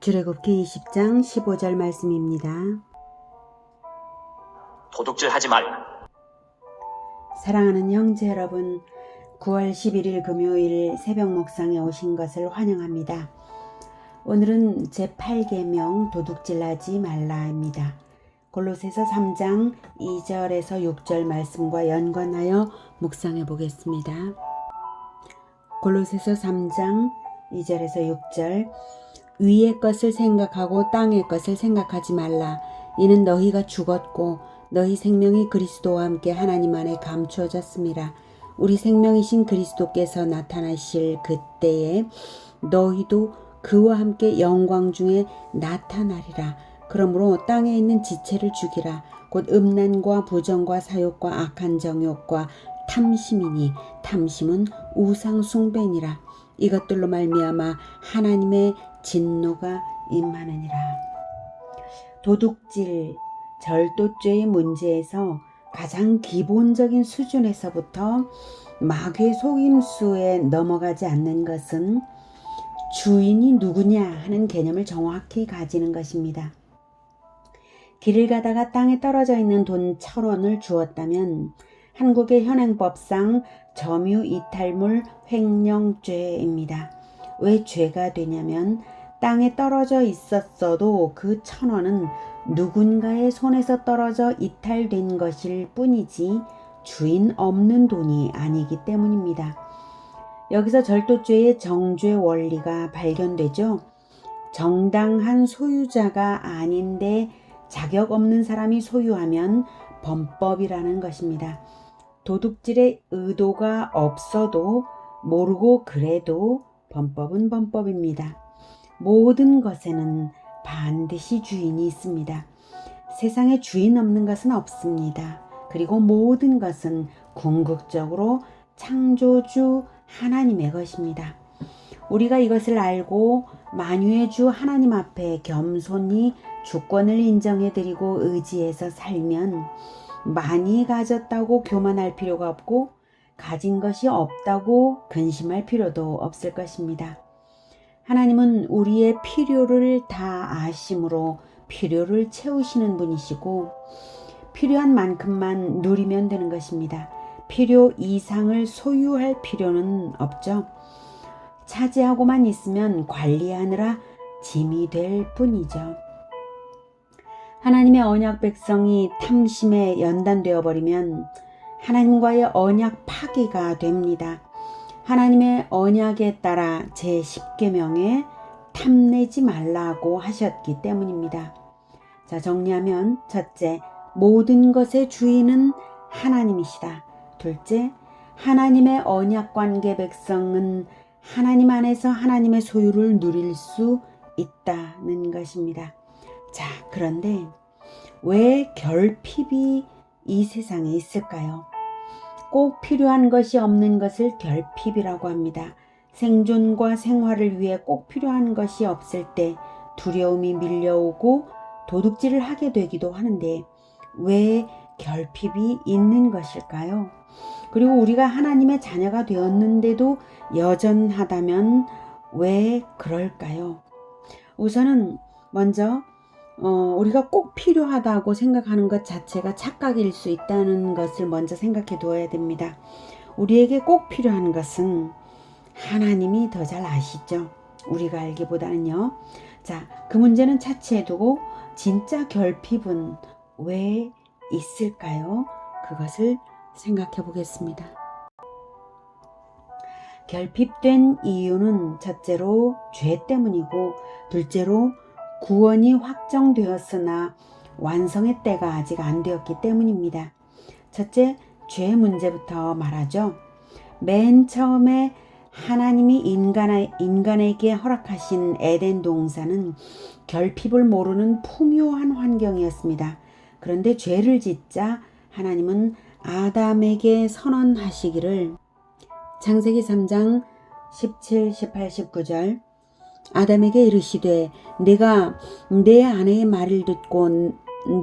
출애굽기 20장 15절 말씀입니다. 도둑질하지 말라. 사랑하는 형제 여러분, 9월 11일 금요일 새벽 목상에 오신 것을 환영합니다. 오늘은 제8계명 도둑질하지 말라입니다. 골로새서 3장 2절에서 6절 말씀과 연관하여 묵상해 보겠습니다. 골로새서 3장 2절에서 6절 위의 것을 생각하고 땅의 것을 생각하지 말라. 이는 너희가 죽었고 너희 생명이 그리스도와 함께 하나님 안에 감추어졌습니다. 우리 생명이신 그리스도께서 나타나실 그때에 너희도 그와 함께 영광 중에 나타나리라. 그러므로 땅에 있는 지체를 죽이라. 곧 음란과 부정과 사욕과 악한 정욕과 탐심이니 탐심은 우상 숭배니라. 이것들로 말미암아 하나님의 진노가 임하느니라. 도둑질, 절도죄의 문제에서 가장 기본적인 수준에서부터 마귀의 속임수에 넘어가지 않는 것은 주인이 누구냐 하는 개념을 정확히 가지는 것입니다. 길을 가다가 땅에 떨어져 있는 돈 1,000원을 주었다면 한국의 현행법상 점유이탈물 횡령죄입니다. 왜 죄가 되냐면 땅에 떨어져 있었어도 그 1,000원은 누군가의 손에서 떨어져 이탈된 것일 뿐이지 주인 없는 돈이 아니기 때문입니다. 여기서 절도죄의 정죄 원리가 발견되죠. 정당한 소유자가 아닌데 자격 없는 사람이 소유하면 범법이라는 것입니다. 도둑질의 의도가 없어도 모르고 그래도 범법은 범법입니다. 모든 것에는 반드시 주인이 있습니다. 세상에 주인 없는 것은 없습니다. 그리고 모든 것은 궁극적으로 창조주 하나님의 것입니다. 우리가 이것을 알고 만유의 주 하나님 앞에 겸손히 주권을 인정해드리고 의지해서 살면 많이 가졌다고 교만할 필요가 없고 가진 것이 없다고 근심할 필요도 없을 것입니다. 하나님은 우리의 필요를 다 아심으로 필요를 채우시는 분이시고 필요한 만큼만 누리면 되는 것입니다. 필요 이상을 소유할 필요는 없죠. 차지하고만 있으면 관리하느라 짐이 될 뿐이죠. 하나님의 언약 백성이 탐심에 연단되어 버리면 하나님과의 언약 파기가 됩니다. 하나님의 언약에 따라 제10계명에 탐내지 말라고 하셨기 때문입니다. 자, 정리하면 첫째, 모든 것의 주인은 하나님이시다. 둘째, 하나님의 언약관계 백성은 하나님 안에서 하나님의 소유를 누릴 수 있다는 것입니다. 자, 그런데 왜 결핍이 이 세상에 있을까요? 꼭 필요한 것이 없는 것을 결핍이라고 합니다. 생존과 생활을 위해 꼭 필요한 것이 없을 때 두려움이 밀려오고 도둑질을 하게 되기도 하는데 왜 결핍이 있는 것일까요? 그리고 우리가 하나님의 자녀가 되었는데도 여전하다면 왜 그럴까요? 우선은 먼저 우리가 꼭 필요하다고 생각하는 것 자체가 착각일 수 있다는 것을 먼저 생각해 두어야 됩니다. 우리에게 꼭 필요한 것은 하나님이 더 잘 아시죠. 우리가 알기보다는요. 자, 그 문제는 차치해 두고 진짜 결핍은 왜 있을까요? 그것을 생각해 보겠습니다. 결핍된 이유는 첫째로 죄 때문이고 둘째로 구원이 확정되었으나 완성의 때가 아직 안 되었기 때문입니다. 첫째, 죄 문제부터 말하죠. 맨 처음에 하나님이 인간에게 허락하신 에덴 동산은 결핍을 모르는 풍요한 환경이었습니다. 그런데 죄를 짓자 하나님은 아담에게 선언하시기를 창세기 3장 17, 18, 19절 아담에게 이르시되 내가 내 아내의 말을 듣고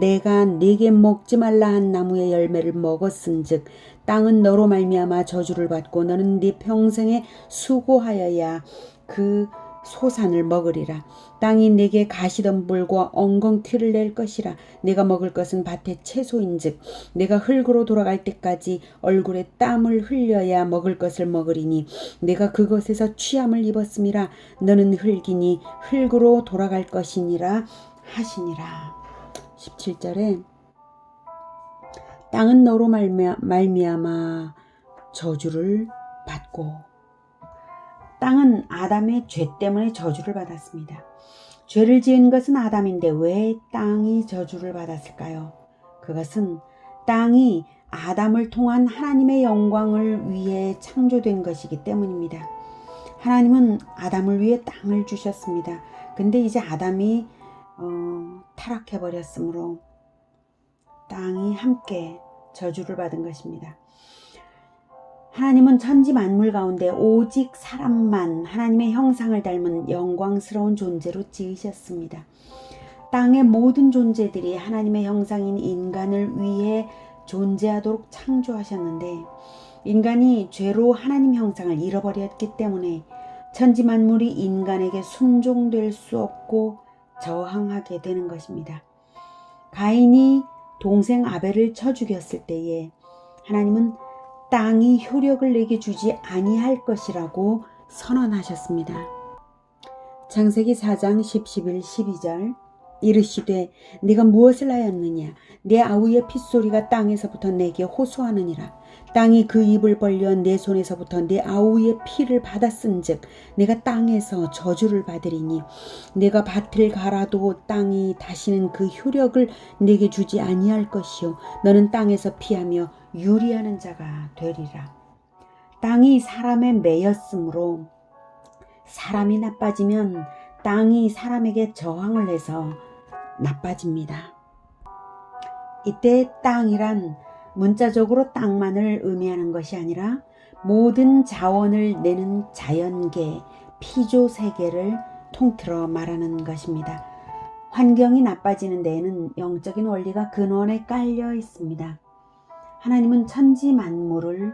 내가 네게 먹지 말라 한 나무의 열매를 먹었은즉 땅은 너로 말미암아 저주를 받고 너는 네 평생에 수고하여야 그 소산을 먹으리라. 땅이 내게 가시덤불과 엉겅퀴를 낼 것이라. 내가 먹을 것은 밭의 채소인즉 내가 흙으로 돌아갈 때까지 얼굴에 땀을 흘려야 먹을 것을 먹으리니 내가 그것에서 취함을 입었음이라. 너는 흙이니 흙으로 돌아갈 것이니라 하시니라. 17절에 땅은 너로 말미암아 저주를 받고, 땅은 아담의 죄 때문에 저주를 받았습니다. 죄를 지은 것은 아담인데 왜 땅이 저주를 받았을까요? 그것은 땅이 아담을 통한 하나님의 영광을 위해 창조된 것이기 때문입니다. 하나님은 아담을 위해 땅을 주셨습니다. 근데 이제 아담이 타락해버렸으므로 땅이 함께 저주를 받은 것입니다. 하나님은 천지 만물 가운데 오직 사람만 하나님의 형상을 닮은 영광스러운 존재로 지으셨습니다. 땅의 모든 존재들이 하나님의 형상인 인간을 위해 존재하도록 창조하셨는데 인간이 죄로 하나님 형상을 잃어버렸기 때문에 천지 만물이 인간에게 순종될 수 없고 저항하게 되는 것입니다. 가인이 동생 아벨을 쳐 죽였을 때에 하나님은 땅이 효력을 내게 주지 아니할 것이라고 선언하셨습니다. 창세기 4장 10, 11, 12절 이르시되 네가 무엇을 하였느냐 내 아우의 핏소리가 땅에서부터 내게 호소하느니라. 땅이 그 입을 벌려 내 손에서부터 내 아우의 피를 받았은즉 내가 땅에서 저주를 받으리니 내가 밭을 갈아도 땅이 다시는 그 효력을 내게 주지 아니할 것이요 너는 땅에서 피하며 유리하는 자가 되리라. 땅이 사람에 매였으므로 사람이 나빠지면 땅이 사람에게 저항을 해서 나빠집니다. 이때 땅이란 문자적으로 땅만을 의미하는 것이 아니라 모든 자원을 내는 자연계, 피조세계를 통틀어 말하는 것입니다. 환경이 나빠지는 데에는 영적인 원리가 근원에 깔려 있습니다. 하나님은 천지 만물을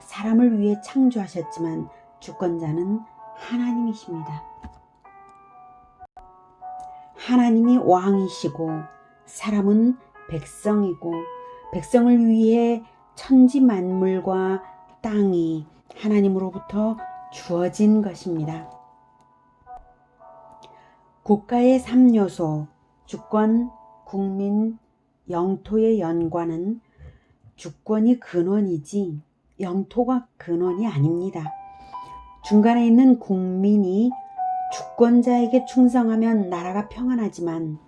사람을 위해 창조하셨지만 주권자는 하나님이십니다. 하나님이 왕이시고 사람은 백성이고 백성을 위해 천지 만물과 땅이 하나님으로부터 주어진 것입니다. 국가의 3요소, 주권, 국민, 영토의 연관은 주권이 근원이지 영토가 근원이 아닙니다. 중간에 있는 국민이 주권자에게 충성하면 나라가 평안하지만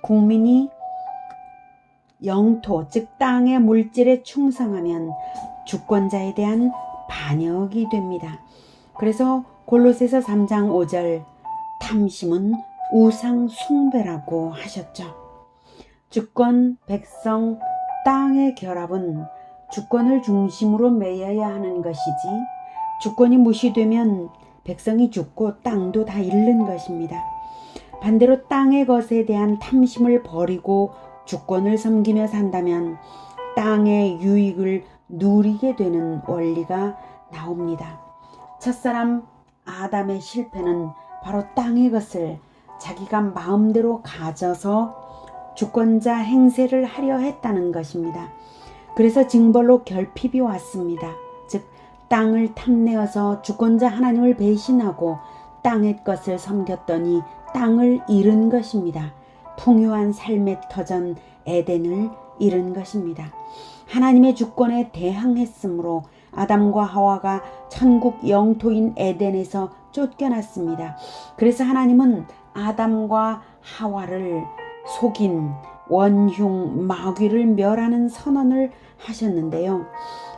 국민이 영토, 즉 땅의 물질에 충성하면 주권자에 대한 반역이 됩니다. 그래서 골로새서 3장 5절 탐심은 우상 숭배라고 하셨죠. 주권, 백성, 땅의 결합은 주권을 중심으로 매여야 하는 것이지 주권이 무시되면 백성이 죽고 땅도 다 잃는 것입니다. 반대로 땅의 것에 대한 탐심을 버리고 주권을 섬기며 산다면 땅의 유익을 누리게 되는 원리가 나옵니다. 첫사람 아담의 실패는 바로 땅의 것을 자기가 마음대로 가져서 주권자 행세를 하려 했다는 것입니다. 그래서 징벌로 결핍이 왔습니다. 즉 땅을 탐내어서 주권자 하나님을 배신하고 땅의 것을 섬겼더니 땅을 잃은 것입니다. 풍요한 삶의 터전 에덴을 잃은 것입니다. 하나님의 주권에 대항했으므로 아담과 하와가 천국 영토인 에덴에서 쫓겨났습니다. 그래서 하나님은 아담과 하와를 속인 원흉 마귀를 멸하는 선언을 하셨는데요.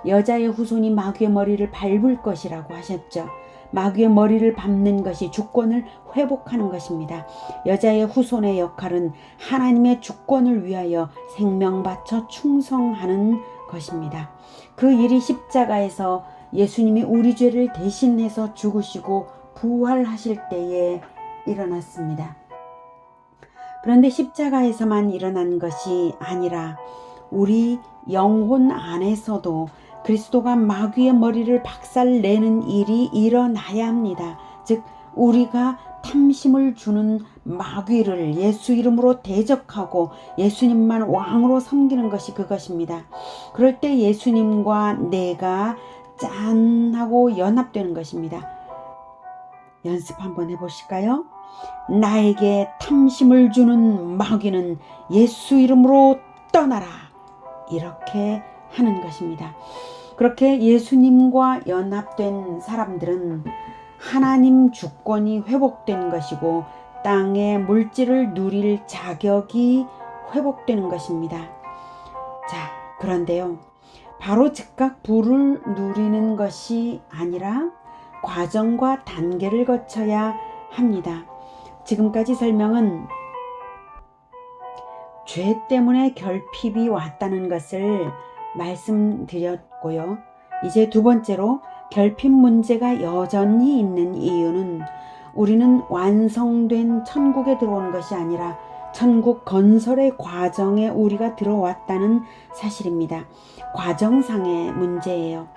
여자의 후손이 마귀의 머리를 밟을 것이라고 하셨죠. 마귀의 머리를 밟는 것이 주권을 회복하는 것입니다. 여자의 후손의 역할은 하나님의 주권을 위하여 생명 바쳐 충성하는 것입니다. 그 일이 십자가에서 예수님이 우리 죄를 대신해서 죽으시고 부활하실 때에 일어났습니다. 그런데 십자가에서만 일어난 것이 아니라 우리 영혼 안에서도 그리스도가 마귀의 머리를 박살내는 일이 일어나야 합니다. 즉 우리가 탐심을 주는 마귀를 예수 이름으로 대적하고 예수님만 왕으로 섬기는 것이 그것입니다. 그럴 때 예수님과 내가 짠하고 연합되는 것입니다. 연습 한번 해보실까요? 나에게 탐심을 주는 마귀는 예수 이름으로 떠나라. 이렇게 하는 것입니다. 그렇게 예수님과 연합된 사람들은 하나님 주권이 회복된 것이고 땅의 물질을 누릴 자격이 회복되는 것입니다. 자, 그런데요. 바로 즉각 부를 누리는 것이 아니라 과정과 단계를 거쳐야 합니다. 지금까지 설명은 죄 때문에 결핍이 왔다는 것을 말씀드렸고요. 이제 두 번째로 결핍 문제가 여전히 있는 이유는 우리는 완성된 천국에 들어온 것이 아니라 천국 건설의 과정에 우리가 들어왔다는 사실입니다. 과정상의 문제예요.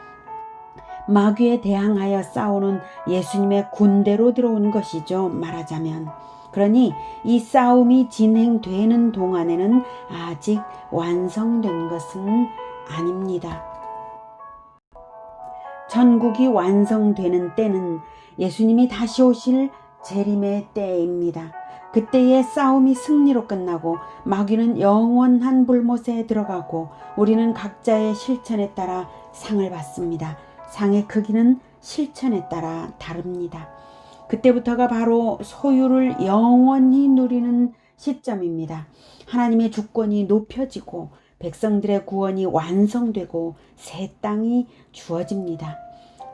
마귀에 대항하여 싸우는 예수님의 군대로 들어온 것이죠. 말하자면. 그러니 이 싸움이 진행되는 동안에는 아직 완성된 것은 아닙니다. 천국이 완성되는 때는 예수님이 다시 오실 재림의 때입니다. 그때의 싸움이 승리로 끝나고 마귀는 영원한 불못에 들어가고 우리는 각자의 실천에 따라 상을 받습니다. 상의 크기는 실천에 따라 다릅니다. 그때부터가 바로 소유를 영원히 누리는 시점입니다. 하나님의 주권이 높여지고 백성들의 구원이 완성되고 새 땅이 주어집니다.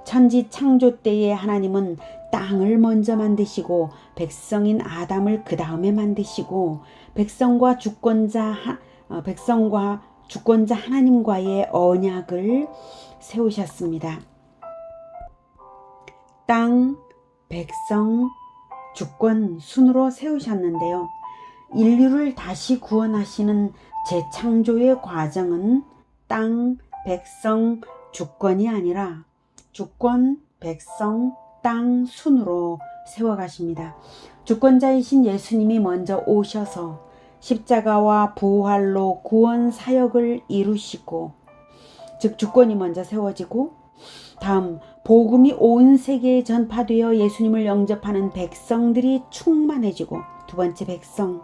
천지 창조 때에 하나님은 땅을 먼저 만드시고 백성인 아담을 그 다음에 만드시고 백성과 주권자 하나님과의 언약을 세우셨습니다. 땅, 백성, 주권 순으로 세우셨는데요. 인류를 다시 구원하시는 재창조의 과정은 땅, 백성, 주권이 아니라 주권, 백성, 땅 순으로 세워가십니다. 주권자이신 예수님이 먼저 오셔서 십자가와 부활로 구원 사역을 이루시고, 즉 주권이 먼저 세워지고 다음 복음이 온 세계에 전파되어 예수님을 영접하는 백성들이 충만해지고, 두 번째 백성,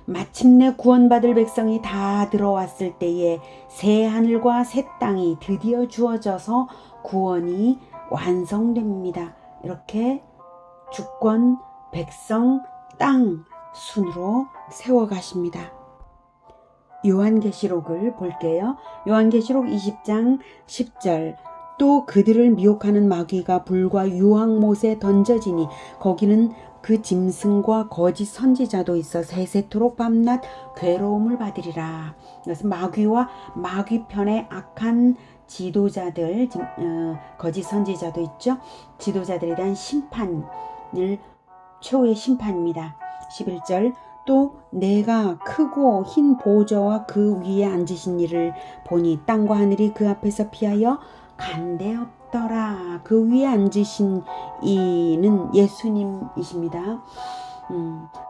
마침내 구원받을 백성이 다 들어왔을 때에 새 하늘과 새 땅이 드디어 주어져서 구원이 완성됩니다. 이렇게 주권, 백성, 땅 순으로 세워가십니다. 요한계시록을 볼게요. 요한계시록 20장 10절, 또 그들을 미혹하는 마귀가 불과 유황못에 던져지니 거기는 그 짐승과 거짓 선지자도 있어 세세토록 밤낮 괴로움을 받으리라. 그래서 마귀와 마귀 편의 악한 지도자들, 거짓 선지자도 있죠. 지도자들에 대한 심판을, 최후의 심판입니다. 11절, 또 내가 크고 흰 보좌와 그 위에 앉으신 이를 보니 땅과 하늘이 그 앞에서 피하여 간데없더라. 그 위에 앉으신 이는 예수님이십니다.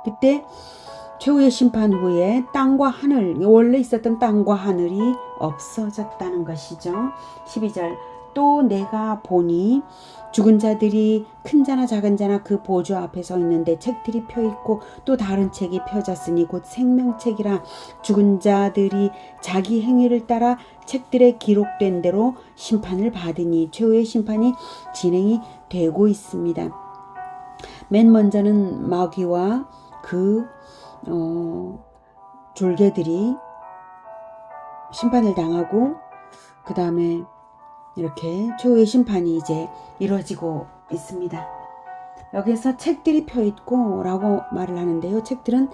그때 최후의 심판 후에 땅과 하늘, 원래 있었던 땅과 하늘이 없어졌다는 것이죠. 12절, 또 내가 보니 죽은 자들이 큰 자나 작은 자나 그 보좌 앞에 서 있는데 책들이 펴있고 또 다른 책이 펴졌으니 곧 생명책이라. 죽은 자들이 자기 행위를 따라 책들에 기록된 대로 심판을 받으니 최후의 심판이 진행이 되고 있습니다. 맨 먼저는 마귀와 그 졸개들이 심판을 당하고, 그 다음에 이렇게 최후의 심판이 이제 이루어지고 있습니다. 여기서 책들이 펴있고 라고 말을 하는데요. 책들은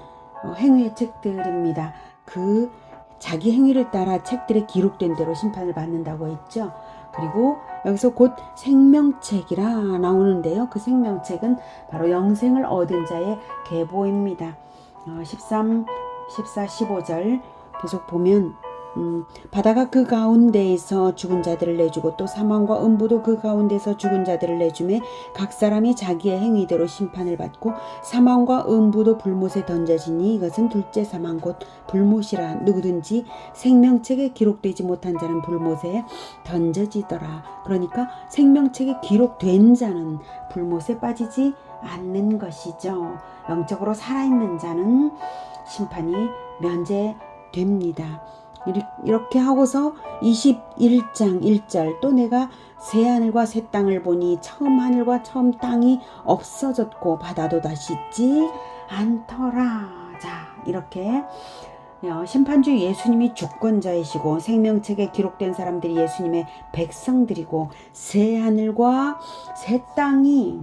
행위의 책들입니다. 그 자기 행위를 따라 책들에 기록된 대로 심판을 받는다고 했죠. 그리고 여기서 곧 생명책이라 나오는데요. 그 생명책은 바로 영생을 얻은 자의 계보입니다. 13, 14, 15절 계속 보면 바다가 그 가운데에서 죽은 자들을 내주고 또 사망과 음부도 그 가운데서 죽은 자들을 내주매 각 사람이 자기의 행위대로 심판을 받고 사망과 음부도 불못에 던져지니 이것은 둘째 사망 곧 불못이라. 누구든지 생명책에 기록되지 못한 자는 불못에 던져지더라. 그러니까 생명책에 기록된 자는 불못에 빠지지 않는 것이죠. 영적으로 살아있는 자는 심판이 면제됩니다. 이렇게 하고서 21장 1절 또 내가 새 하늘과 새 땅을 보니 처음 하늘과 처음 땅이 없어졌고 바다도 다시 있지 않더라. 자, 이렇게 심판주 예수님이 주권자이시고 생명책에 기록된 사람들이 예수님의 백성들이고 새 하늘과 새 땅이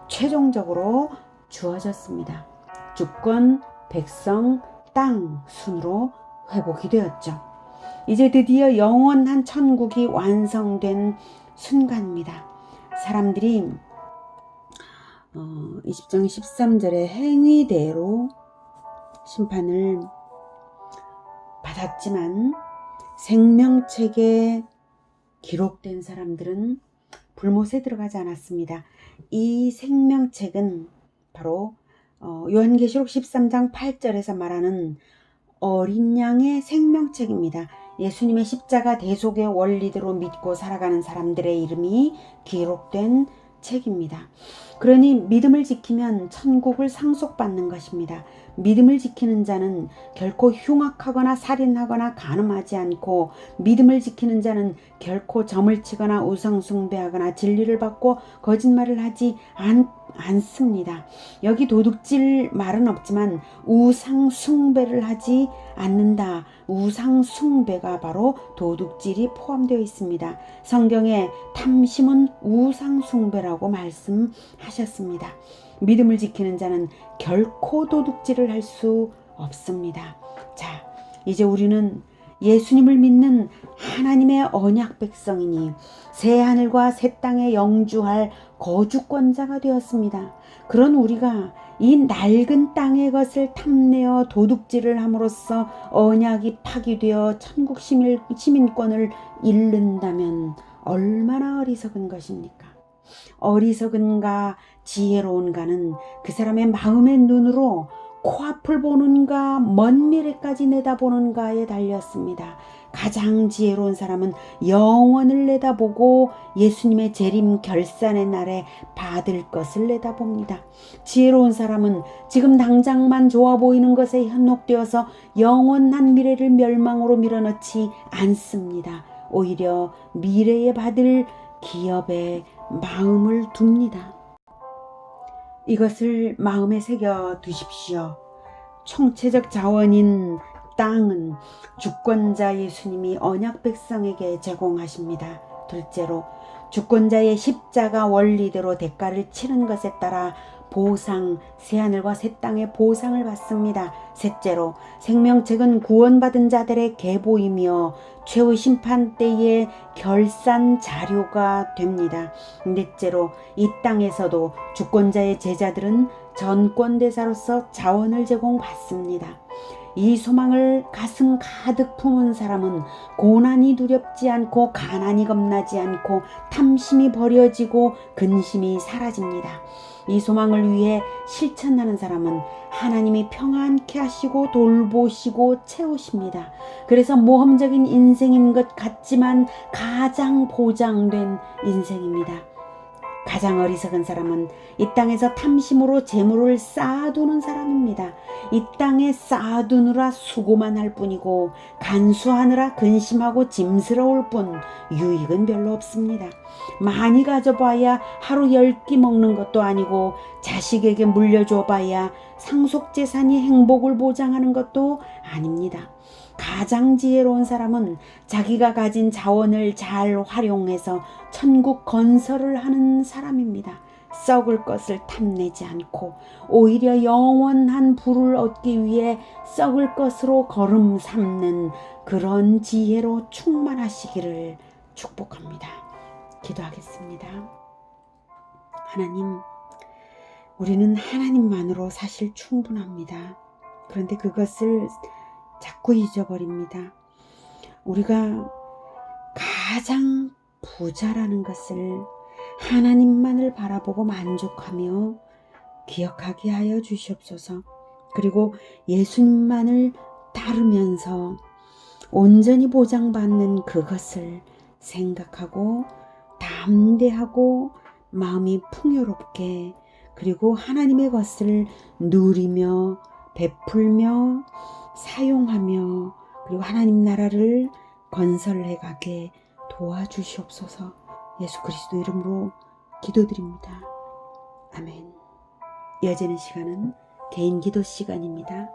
최종적으로 주어졌습니다. 주권, 백성, 땅 순으로 회복이 되었죠. 이제 드디어 영원한 천국이 완성된 순간입니다. 사람들이 20장 13절에 행위대로 심판을 받았지만 생명책에 기록된 사람들은 불못에 들어가지 않았습니다. 이 생명책은 바로 요한계시록 13장 8절에서 말하는 어린 양의 생명책입니다. 예수님의 십자가 대속의 원리대로 믿고 살아가는 사람들의 이름이 기록된 책입니다. 그러니 믿음을 지키면 천국을 상속받는 것입니다. 믿음을 지키는 자는 결코 흉악하거나 살인하거나 간음하지 않고, 믿음을 지키는 자는 결코 점을 치거나 우상숭배하거나 진리를 받고 거짓말을 하지 않습니다. 여기 도둑질 말은 없지만 우상숭배를 하지 않는다. 우상숭배가 바로 도둑질이 포함되어 있습니다. 성경에 탐심은 우상숭배라고 말씀하셨습니다. 믿음을 지키는 자는 결코 도둑질을 할 수 없습니다. 자, 이제 우리는 예수님을 믿는 하나님의 언약 백성이니 새 하늘과 새 땅에 영주할 거주권자가 되었습니다. 그런 우리가 이 낡은 땅의 것을 탐내어 도둑질을 함으로써 언약이 파기되어 천국 시민권을 잃는다면 얼마나 어리석은 것입니까? 어리석은가 지혜로운가는 그 사람의 마음의 눈으로 코앞을 보는가 먼 미래까지 내다보는가에 달렸습니다. 가장 지혜로운 사람은 영원을 내다보고 예수님의 재림 결산의 날에 받을 것을 내다봅니다. 지혜로운 사람은 지금 당장만 좋아 보이는 것에 현혹되어서 영원한 미래를 멸망으로 밀어넣지 않습니다. 오히려 미래에 받을 기업에 마음을 둡니다. 이것을 마음에 새겨 두십시오. 총체적 자원인 땅은 주권자 예수님이 언약 백성에게 제공하십니다. 둘째로, 주권자의 십자가 원리대로 대가를 치른 것에 따라 보상, 새하늘과 새 땅의 보상을 받습니다. 셋째로, 생명책은 구원받은 자들의 계보이며 최후 심판 때의 결산 자료가 됩니다. 넷째로, 이 땅에서도 주권자의 제자들은 전권대사로서 자원을 제공받습니다. 이 소망을 가슴 가득 품은 사람은 고난이 두렵지 않고 가난이 겁나지 않고 탐심이 버려지고 근심이 사라집니다. 이 소망을 위해 실천하는 사람은 하나님이 평안케 하시고 돌보시고 채우십니다. 그래서 모험적인 인생인 것 같지만 가장 보장된 인생입니다. 가장 어리석은 사람은 이 땅에서 탐심으로 재물을 쌓아두는 사람입니다. 이 땅에 쌓아두느라 수고만 할 뿐이고 간수하느라 근심하고 짐스러울 뿐 유익은 별로 없습니다. 많이 가져봐야 하루 10끼 먹는 것도 아니고 자식에게 물려줘봐야 상속재산이 행복을 보장하는 것도 아닙니다. 가장 지혜로운 사람은 자기가 가진 자원을 잘 활용해서 천국 건설을 하는 사람입니다. 썩을 것을 탐내지 않고 오히려 영원한 부를 얻기 위해 썩을 것으로 걸음 삼는 그런 지혜로 충만하시기를 축복합니다. 기도하겠습니다. 하나님, 우리는 하나님만으로 사실 충분합니다. 그런데 그것을 자꾸 잊어버립니다. 우리가 가장 부자라는 것을 하나님만을 바라보고 만족하며 기억하게 하여 주시옵소서. 그리고 예수님만을 따르면서 온전히 보장받는 그것을 생각하고 담대하고 마음이 풍요롭게, 그리고 하나님의 것을 누리며 베풀며 사용하며, 그리고 하나님 나라를 건설해 가게 도와주시옵소서. 예수 그리스도 이름으로 기도드립니다. 아멘. 이어지는 시간은 개인 기도 시간입니다.